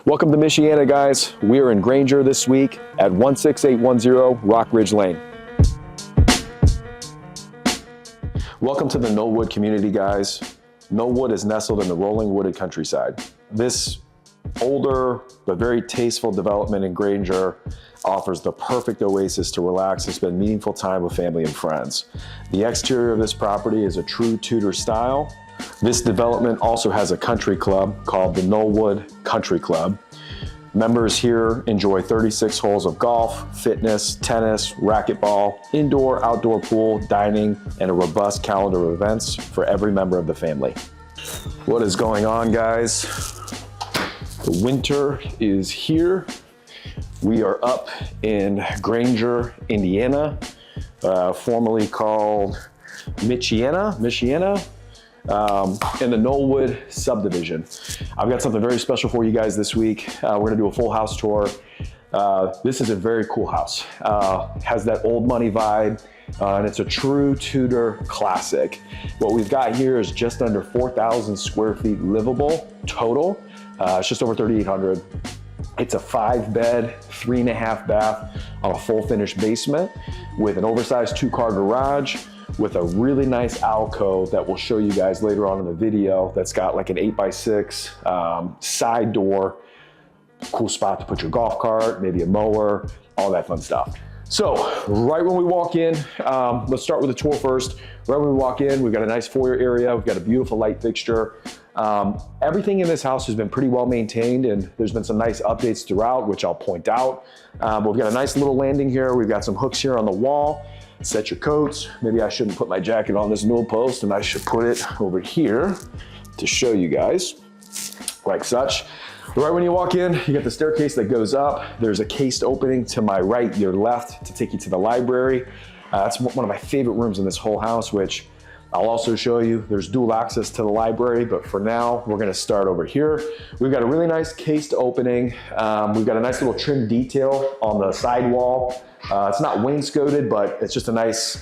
Welcome to Michiana, guys. We are in Granger this week at 16810 Rock Ridge Lane. Welcome to the Knollwood community, guys. Knollwood is nestled in the rolling wooded countryside. This older but very tasteful development in Granger offers the perfect oasis to relax and spend meaningful time with family and friends. The exterior of this property is a true Tudor style. This development also has a country club called the Knollwood Country Club. Members here enjoy 36 holes of golf, fitness, tennis, racquetball, indoor, outdoor pool, dining, and a robust calendar of events for every member of the family. What is going on, guys? The winter is here. We are up in Granger, Indiana, formerly called Michiana, in the Knollwood Subdivision. I've got something very special for you guys this week. We're gonna do a full house tour. This is a very cool house. Has that old money vibe, and it's a true Tudor classic. What we've got here is just under 4,000 square feet livable total. It's just over 3,800. It's a 5-bed, 3.5 bath on a full finished basement with an oversized 2-car garage, with a really nice alcove that we'll show you guys later on in the video that's got like an 8x6 side door, cool spot to put your golf cart, maybe a mower, all that fun stuff. So right when we walk in, let's start with the tour first. Right when we walk in, we've got a nice foyer area, we've got a beautiful light fixture. Everything in this house has been pretty well maintained, and there's been some nice updates throughout, which I'll point out. But we've got a nice little landing here. We've got some hooks here on the wall. Set your coats. Maybe I shouldn't put my jacket on this newel post, and I should put it over here to show you guys, like such. Right when you walk in, you get the staircase that goes up. There's a cased opening to my right, your left, to take you to the library. That's one of my favorite rooms in this whole house, which I'll also show you. There's dual access to the library, but for now, we're gonna start over here. We've got a really nice cased opening. We've got a nice little trim detail on the side wall. It's not wainscoted, but it's just a nice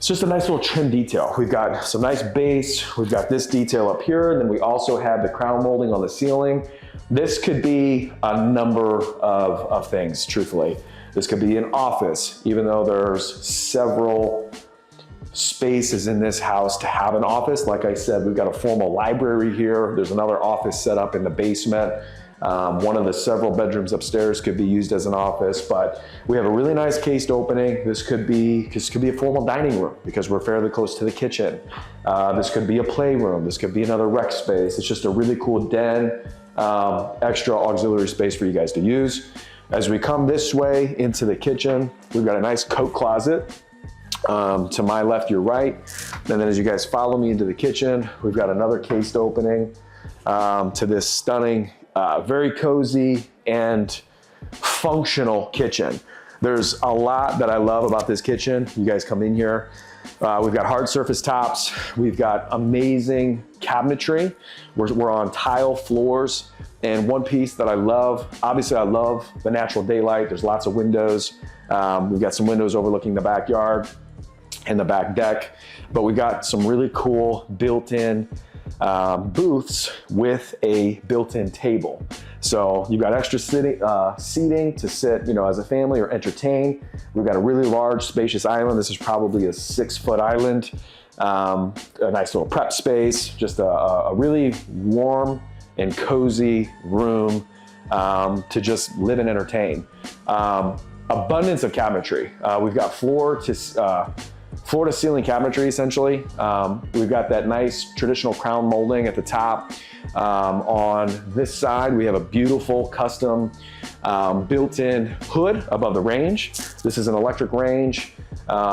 little trim detail. We've got some nice base. We've got this detail up here. And then we also have the crown molding on the ceiling. This could be a number of things, truthfully. This could be an office, even though there's several spaces in this house to have an office. Like I said, we've got a formal library here. There's another office set up in the basement. One of the several bedrooms upstairs could be used as an office, but we have a really nice cased opening. This could be a formal dining room because we're fairly close to the kitchen. This could be a playroom. This could be another rec space. It's just a really cool den, extra auxiliary space for you guys to use. As we come this way into the kitchen, we've got a nice coat closet. To my left, your right. And then as you guys follow me into the kitchen, we've got another cased opening to this stunning, very cozy and functional kitchen. There's a lot that I love about this kitchen. You guys come in here. We've got hard surface tops. We've got amazing cabinetry. We're on tile floors. And one piece that I love, obviously I love the natural daylight. There's lots of windows. We've got some windows overlooking the backyard and the back deck, but we got some really cool built-in booths with a built-in table. So you've got extra seating to sit, as a family or entertain. We've got a really large, spacious island. This is probably a 6-foot island. A nice little prep space, just a really warm and cozy room to just live and entertain. Abundance of cabinetry. We've got floor to ceiling cabinetry, essentially. We've got that nice traditional crown molding at the top. On this side, we have a beautiful custom built-in hood above the range. This is an electric range.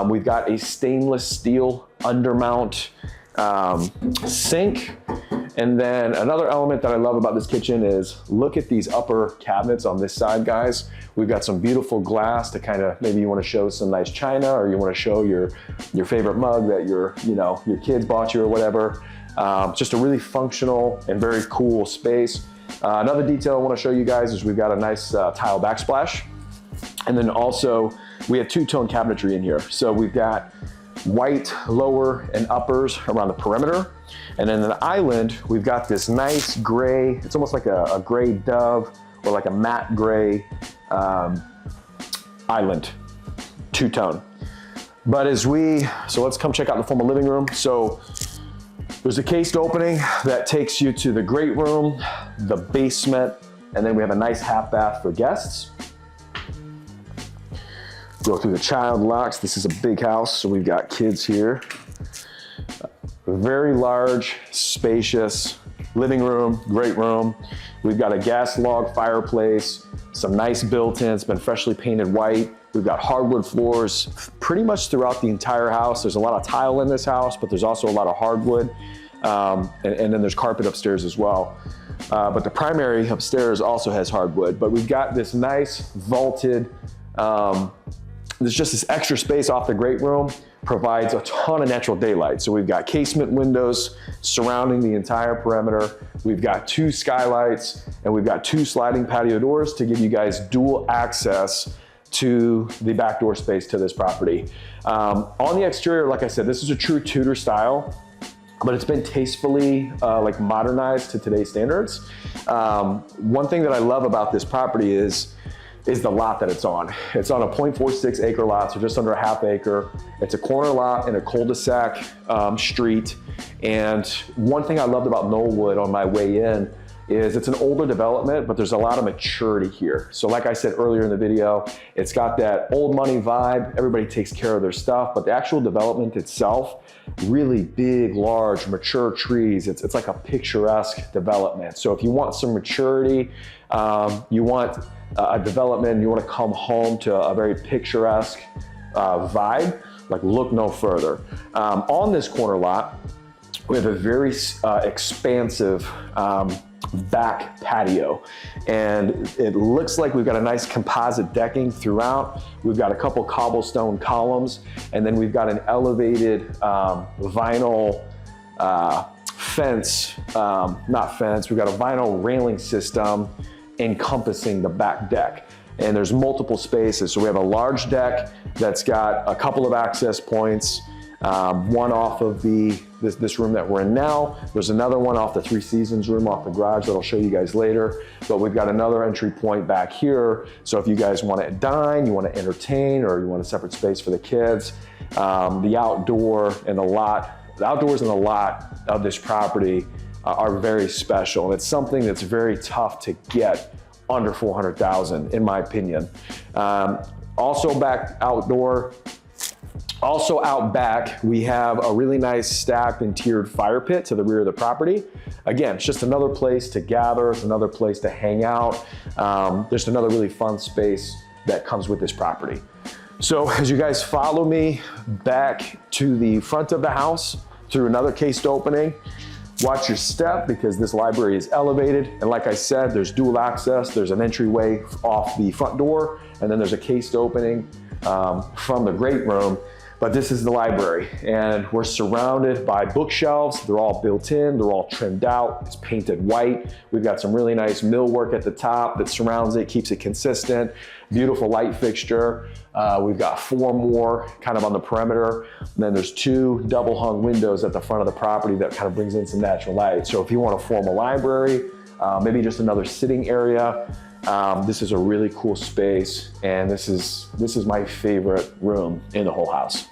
We've got a stainless steel undermount sink. And then another element that I love about this kitchen is look at these upper cabinets on this side, guys. We've got some beautiful glass to kind of, maybe you want to show some nice china, or you want to show your favorite mug that your kids bought you or whatever. Just a really functional and very cool space. Another detail I want to show you guys is we've got a nice tile backsplash. And then also we have two-tone cabinetry in here. So we've got white lower and uppers around the perimeter. And then in the island, we've got this nice gray, it's almost like a gray dove or like a matte gray island, two-tone. But so let's come check out the formal living room. So there's a cased opening that takes you to the great room, the basement, and then we have a nice half bath for guests. Go through the child locks. This is a big house, so we've got kids here. Very large, spacious living room, great room. We've got a gas log fireplace, some nice built-ins, been freshly painted white. We've got hardwood floors pretty much throughout the entire house. There's a lot of tile in this house, but there's also a lot of hardwood. And then there's carpet upstairs as well. But the primary upstairs also has hardwood. But we've got this nice vaulted, there's just this extra space off the great room, provides a ton of natural daylight. So we've got casement windows surrounding the entire perimeter. We've got 2 skylights, and we've got 2 sliding patio doors to give you guys dual access to the back door space to this property. On the exterior, like I said, this is a true Tudor style, but it's been tastefully like modernized to today's standards. One thing that I love about this property is the lot that it's on. It's on a 0.46 acre lot, so just under a half acre. It's a corner lot in a cul-de-sac street. And one thing I loved about Knollwood on my way in is it's an older development, but there's a lot of maturity here. So like I said earlier in the video, it's got that old money vibe. Everybody takes care of their stuff, but the actual development itself, really big, large, mature trees. It's like a picturesque development. So if you want some maturity, you want a development, you want to come home to a very picturesque vibe, like look no further. On this corner lot, we have a very expansive back patio, and it looks like we've got a nice composite decking throughout. We've got a couple cobblestone columns, and then we've got an elevated vinyl fence, not fence, we've got a vinyl railing system encompassing the back deck. And there's multiple spaces. So we have a large deck that's got a couple of access points, one off of this room that we're in now. There's another one off the Three Seasons room off the garage that I'll show you guys later. But we've got another entry point back here. So if you guys want to dine, you want to entertain, or you want a separate space for the kids, the outdoors and the lot of this property are very special. And it's something that's very tough to get under $400,000 in my opinion. Also out back, we have a really nice stacked and tiered fire pit to the rear of the property. Again, it's just another place to gather, it's another place to hang out. There's another really fun space that comes with this property. So as you guys follow me back to the front of the house through another cased opening, watch your step because this library is elevated. And like I said, there's dual access. There's an entryway off the front door, and then there's a cased opening from the great room. But this is the library, and we're surrounded by bookshelves. They're all built in, they're all trimmed out. It's painted white. We've got some really nice millwork at the top that surrounds it, keeps it consistent. Beautiful light fixture. We've got 4 more kind of on the perimeter. And then there's 2 double hung windows at the front of the property that kind of brings in some natural light. So if you want a formal library, maybe just another sitting area, this is a really cool space, and this is my favorite room in the whole house.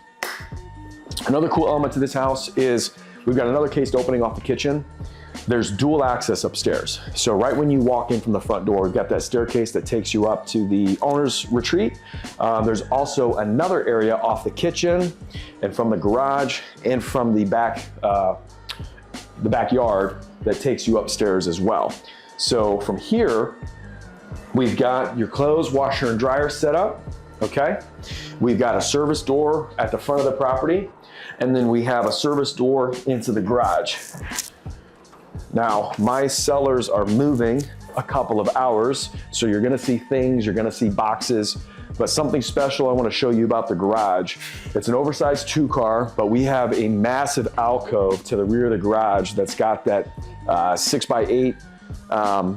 Another cool element to this house is we've got another cased opening off the kitchen. There's dual access upstairs. So right when you walk in from the front door, we've got that staircase that takes you up to the owner's retreat. There's also another area off the kitchen and from the garage and from the backyard that takes you upstairs as well. So from here, we've got your clothes washer and dryer set up, okay? We've got a service door at the front of the property, and then we have a service door into the garage. Now, my sellers are moving a couple of hours, so you're gonna see things, you're gonna see boxes, but something special I wanna show you about the garage. It's an oversized 2-car, but we have a massive alcove to the rear of the garage that's got that 6x8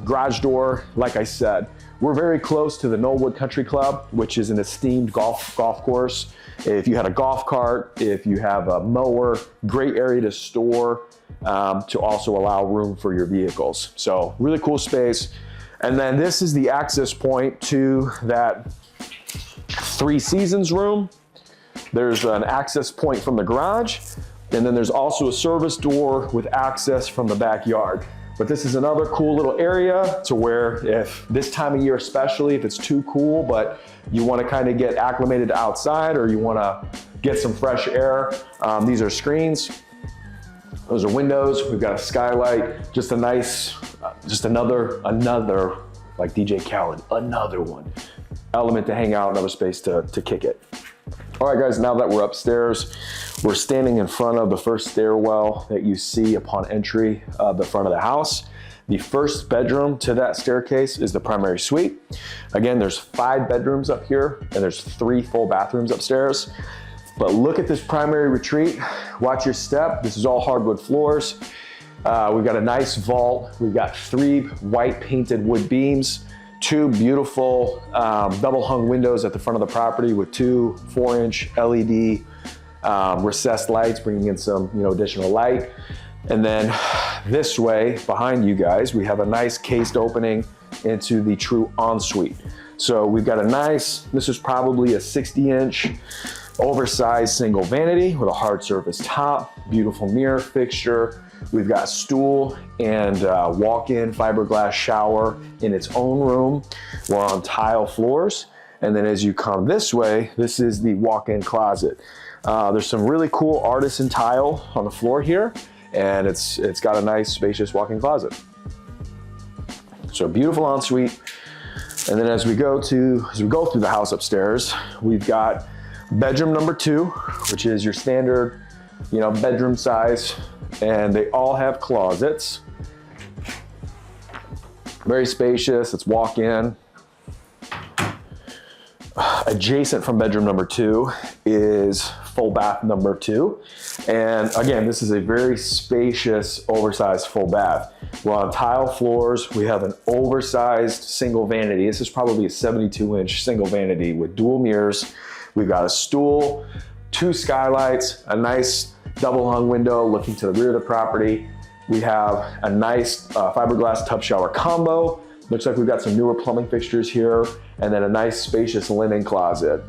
garage door. Like I said, we're very close to the Knollwood Country Club, which is an esteemed golf course. If you had a golf cart, if you have a mower, great area to store, to also allow room for your vehicles. So really cool space. And then this is the access point to that 3 Seasons room. There's an access point from the garage, and then there's also a service door with access from the backyard. But this is another cool little area to where, if this time of year especially, if it's too cool, but you want to kind of get acclimated to outside, or you want to get some fresh air, these are screens. Those are windows. We've got a skylight, just a nice, just another, like DJ Khaled, another one. Element to hang out, another space to kick it. All right, guys, now that we're upstairs, we're standing in front of the first stairwell that you see upon entry of the front of the house. The first bedroom to that staircase is the primary suite. Again, there's 5 bedrooms up here, and there's 3 full bathrooms upstairs. But look at this primary retreat. Watch your step. This is all hardwood floors. We've got a nice vault. We've got 3 white painted wood beams, 2 beautiful double hung windows at the front of the property with 2 4-inch LED recessed lights, bringing in some additional light. And then this way behind you guys, we have a nice cased opening into the true ensuite. So we've got a nice, this is probably a 60-inch oversized single vanity with a hard surface top, beautiful mirror fixture. We've got stool and walk-in fiberglass shower in its own room. We're on tile floors. And then as you come this way, this is the walk-in closet. There's some really cool artisan tile on the floor here, and it's got a nice spacious walk-in closet. So beautiful ensuite. And then as we go through the house upstairs, we've got bedroom number 2, which is your standard, bedroom size. And they all have closets. Very spacious, it's walk-in. Adjacent from bedroom number 2 is full bath number 2. And again, this is a very spacious, oversized full bath. We're on tile floors. We have an oversized single vanity. This is probably a 72-inch single vanity with dual mirrors. We've got a stool, 2 skylights, a nice double hung window looking to the rear of the property. We have a nice fiberglass tub shower combo. Looks like we've got some newer plumbing fixtures here, and then a nice spacious linen closet.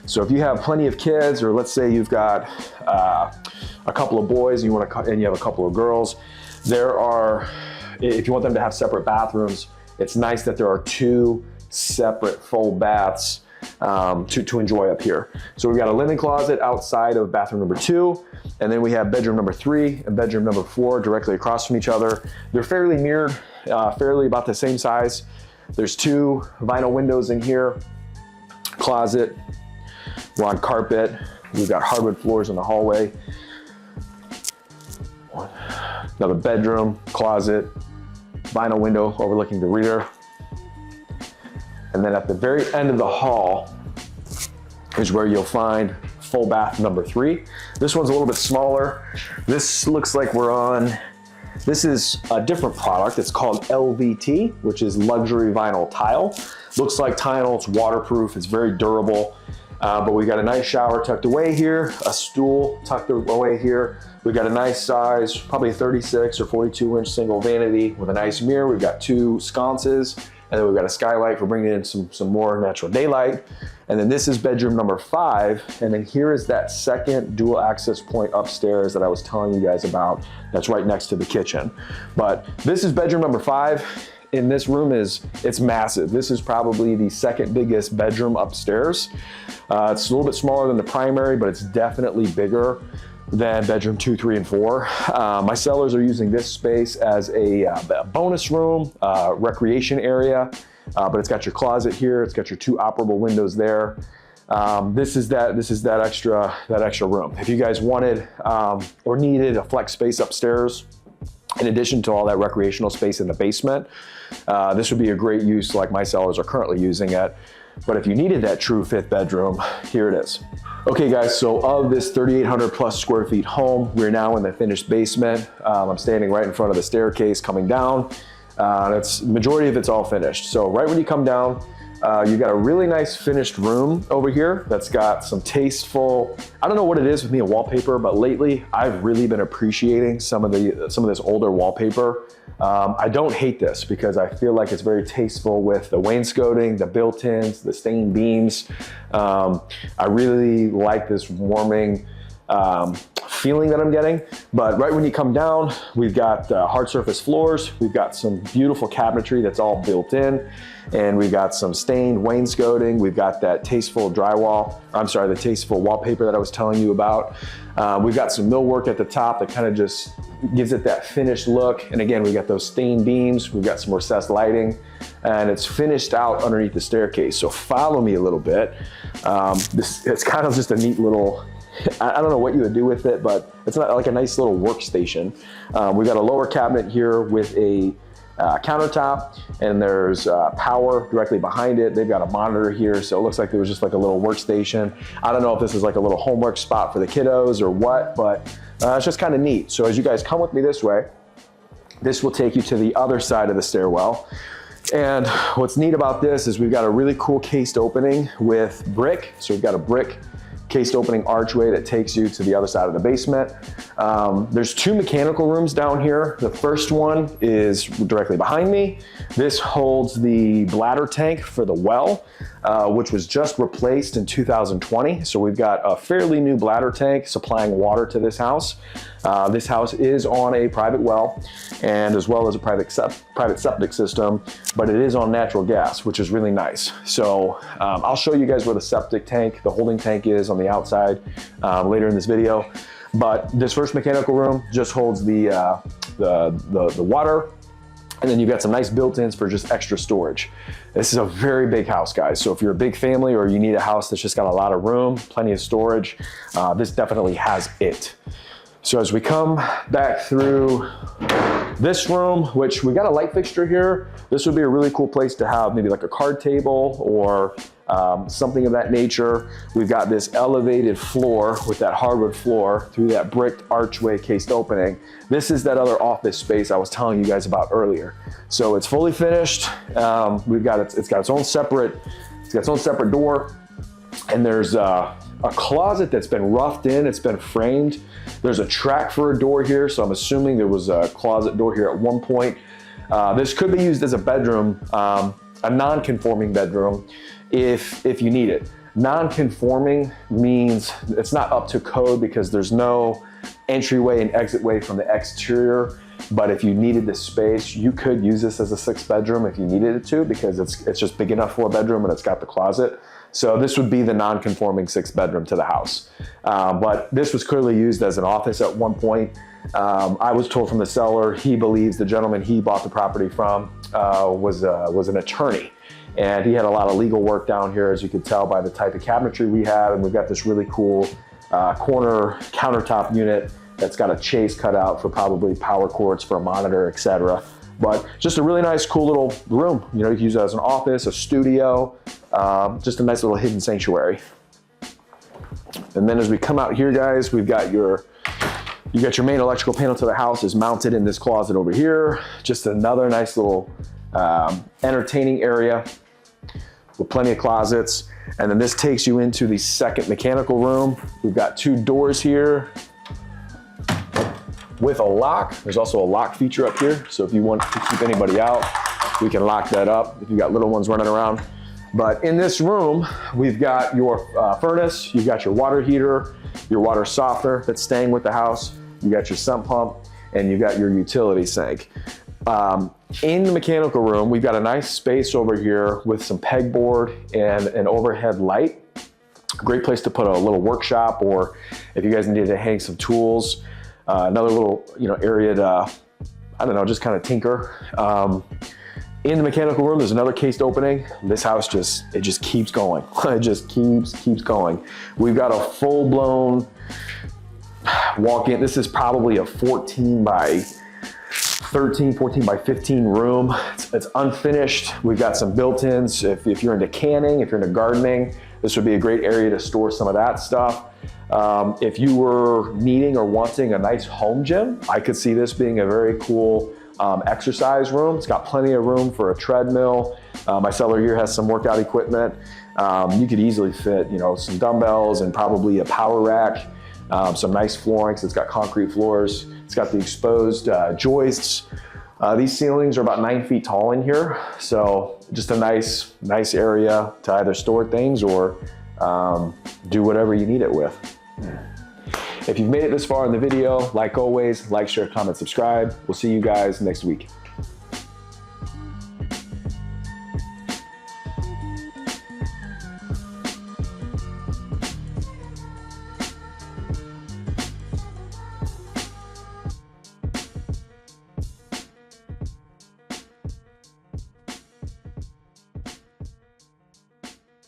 So if you have plenty of kids, or let's say you've got a couple of boys and you have a couple of girls, if you want them to have separate bathrooms, it's nice that there are 2 separate full baths to enjoy up here. So we've got a linen closet outside of bathroom number 2, and then we have bedroom number 3 and bedroom number 4 directly across from each other. They're fairly mirrored, fairly about the same size. There's 2 vinyl windows in here, closet, we're on carpet. We've got hardwood floors in the hallway. Another bedroom, closet, vinyl window overlooking the rear. And then at the very end of the hall is where you'll find full bath number 3. This one's a little bit smaller. This looks like this is a different product. It's called LVT, which is luxury vinyl tile. Looks like tile, it's waterproof, it's very durable. But we got a nice shower tucked away here, a stool tucked away here. We've got a nice size, probably a 36 or 42-inch single vanity with a nice mirror. We've got 2 sconces, and then we've got a skylight for bringing in some more natural daylight. And then this is bedroom number 5. And then here is that second dual access point upstairs that I was telling you guys about. That's right next to the kitchen. But this is bedroom number 5. In this room it's massive. This is probably the second biggest bedroom upstairs. It's a little bit smaller than the primary, but it's definitely bigger than bedroom 2, 3, and 4. My sellers are using this space as a bonus room, recreation area, but it's got your closet here. It's got your 2 operable windows there. This is that extra room. If you guys wanted or needed a flex space upstairs, in addition to all that recreational space in the basement, this would be a great use like my sellers are currently using it. But if you needed that true 5th bedroom, here it is. Okay guys, so of this 3,800 plus square feet home, we're now in the finished basement. I'm standing right in front of the staircase coming down. Majority of it's all finished. So right when you come down, You got a really nice finished room over here that's got some tasteful, I don't know what it is with me and wallpaper, but lately I've really been appreciating some of this older wallpaper. I don't hate this because I feel like it's very tasteful with the wainscoting, the built-ins, the stained beams. I really like this warming feeling that I'm getting. But right when you come down, we've got hard surface floors. We've got some beautiful cabinetry that's all built in. And we've got some stained wainscoting. We've got that tasteful drywall, I'm sorry, the tasteful wallpaper that I was telling you about. We've got some millwork at the top that kind of just gives it that finished look. And again, we've got those stained beams. We've got some recessed lighting, and it's finished out underneath the staircase. So follow me a little bit. It's kind of just a neat little, I don't know what you would do with it, but it's not like a nice little workstation. We've got a lower cabinet here with a countertop, and there's power directly behind it. They've got a monitor here, so it looks like there was just like a little workstation. I don't know if this is like a little homework spot for the kiddos or what, but it's just kind of neat. So as you guys come with me this way, this will take you to the other side of the stairwell. And what's neat about this is we've got a really cool cased opening with brick. So we've got a brick cased opening archway that takes you to the other side of the basement. There's two mechanical rooms down here. The first one is directly behind me. This holds the bladder tank for the well, which was just replaced in 2020. So we've got a fairly new bladder tank supplying water to this house. This house is on a private well, and as well as a private septic system, but it is on natural gas, which is really nice. So I'll show you guys where the septic tank, the holding tank is on the outside later in this video. But this first mechanical room just holds the water, and then you've got some nice built-ins for just extra storage. This is a very big house, guys. So if you're a big family or you need a house that's just got a lot of room, plenty of storage, this definitely has it. So as we come back through this room, which we got a light fixture here, this would be a really cool place to have maybe like a card table or something of that nature. We've got this elevated floor with that hardwood floor through that bricked archway cased opening. This is that other office space I was telling you guys about earlier. So it's fully finished. We've got it's got its own separate door, and there's a closet that's been roughed in. It's been framed. There's a track for a door here, so I'm assuming there was a closet door here at one point. This could be used as a bedroom, a non-conforming bedroom, if you need it. Non-conforming means it's not up to code because there's no entryway and exitway from the exterior. But if you needed this space, you could use this as a 6th bedroom if you needed it to, because it's just big enough for a bedroom and it's got the closet. So this would be the non-conforming 6th bedroom to the house. But this was clearly used as an office at one point. I was told from the seller, he believes the gentleman he bought the property from was an attorney. And he had a lot of legal work down here, as you could tell by the type of cabinetry we have. And we've got this really cool corner countertop unit that's got a chase cut out for probably power cords for a monitor, etc. But just a really nice, cool little room. You know, you can use it as an office, a studio, just a nice little hidden sanctuary. And then as we come out here, guys, we've got your main electrical panel to the house is mounted in this closet over here. Just another nice little entertaining area with plenty of closets. And then this takes you into the second mechanical room. We've got 2 doors here with a lock. There's also a lock feature up here. So if you want to keep anybody out, we can lock that up if you got little ones running around. But in this room, we've got your furnace, you've got your water heater, your water softener that's staying with the house, you got your sump pump, and you've got your utility sink. In the mechanical room, we've got a nice space over here with some pegboard and an overhead light. Great place to put a little workshop, or if you guys needed to hang some tools, another little area to, I don't know, just kind of tinker. In the mechanical room, there's another cased opening. This house just keeps going. It just keeps going. We've got a full-blown walk-in. This is probably a 14 by 13, 14 by 15 room. It's unfinished. We've got some built-ins. If you're into canning, if you're into gardening, this would be a great area to store some of that stuff. If you were needing or wanting a nice home gym, I could see this being a very cool exercise room. It's got plenty of room for a treadmill. My cellar here has some workout equipment. You could easily fit, you know, some dumbbells and probably a power rack, some nice flooring, so it's got concrete floors. It's got the exposed joists. These ceilings are about 9 feet tall in here, so just a nice area to either store things or do whatever you need it with. If you've made it this far in the video, like always, like, share, comment, subscribe. We'll see you guys next week.